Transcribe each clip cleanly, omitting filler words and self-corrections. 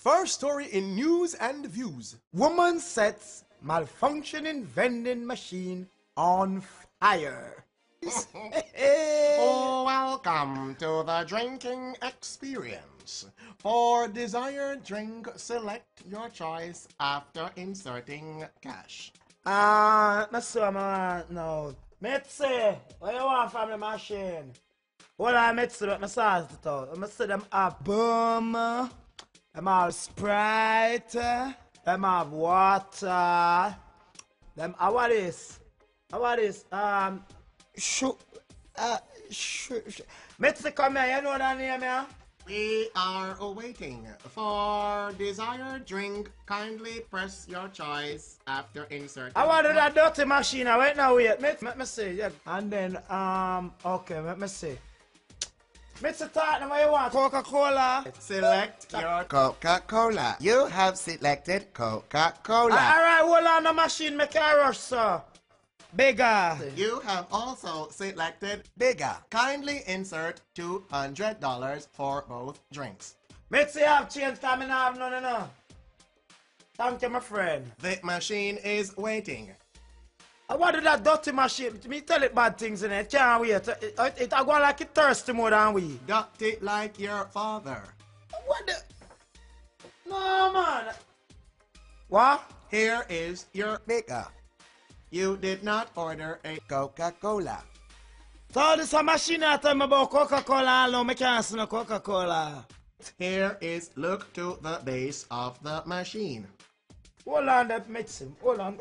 First story in News and Views. Woman sets malfunctioning vending machine on fire. Welcome to the drinking experience. For desired drink, select your choice after inserting cash. No. Mitzi, what you want from the machine? Hold on, Mitzi, let me start it out. Let me see them have boom, them have Sprite, them have water, them, what is? Mitzi, come here, you know that name, yeah? We are waiting. For desired drink, kindly press your choice after inserting. I wanted that dirty machine. I wait now, wait. Let me see. Yeah. And then, okay, let me see. Mitzi, talk what you want. Coca-Cola. Select your Coca-Cola. You have selected Coca-Cola. Alright, hold on the machine, make a rush, sir. Bigger. You have also selected bigger. Kindly insert $200 for both drinks. Mitzi, have change coming up. No. Thank you, my friend. The machine is waiting. I wanted that dirty machine. Me tell it bad things in it. Can't wait. It I go like it thirsty more than we. Dirty like your father. What the? No, man. What? Here is your bigger. You did not order a Coca-Cola. So this a machine I tell me about Coca-Cola. No, me can't see no Coca-Cola. Here is look to the base of the machine. Hold on, that medicine. Hold on.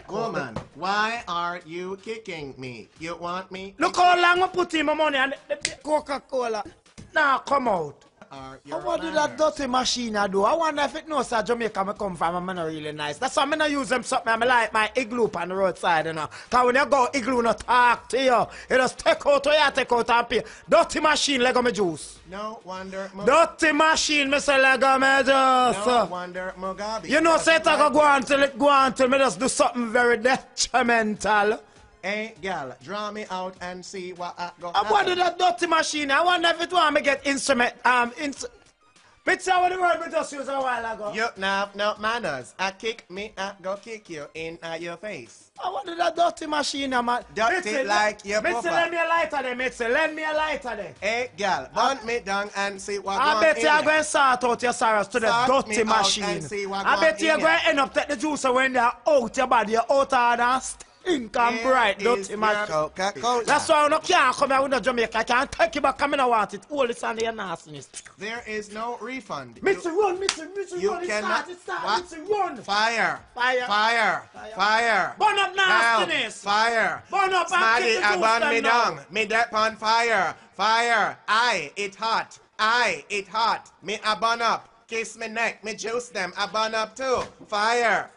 Woman, why are you kicking me? You want me? Look how long I put in my money and the Coca-Cola. Now come out. What did that dirty machine I do? I wonder if it knows that Jamaica I come from and not really nice. That's why I don't use them something. I like my igloo on the roadside, you know. Because when you go igloo, no talk to you. You just take out what you take out and pay. Dirty machine, Lego me juice. No wonder. Dirty machine, Mr. Lego me juice. No wonder Mugabe. You know, say I go on till it go on till me just do something very detrimental. Hey, gal, draw me out and see what I got. I wanted that dirty machine. I wonder if it want me get instrument. Bitch, I want the word we just used a while ago. You have no manners. I kick me, I go kick you in your face. I wanted that dirty machine, man. Dirty Mitzi, like your papa. Mitzi, lend me a lighter there, Mitzi. Lend me a lighter there. Hey, gal, burn me down and see what I bet you are going to sort out your sorrows to the dirty machine. I bet you are going to end up take the juice when they are out your body, you're out of the stink and bright dirty machine. Coca-Cola. That's why I can't come here with the Jamaica. I can't take it back. I don't want it. All this on your nastiness. There is no refund. Mitzi, run, Mitzi, you run. Cannot. It start, Mitzi, run. Fire. Burn up nastiness. Fire. Burn up and kick the burn juice me now. down. Me that on fire. Aye, it hot. Me a burn up. Kiss me neck. Me juice them. I burn up too. Fire.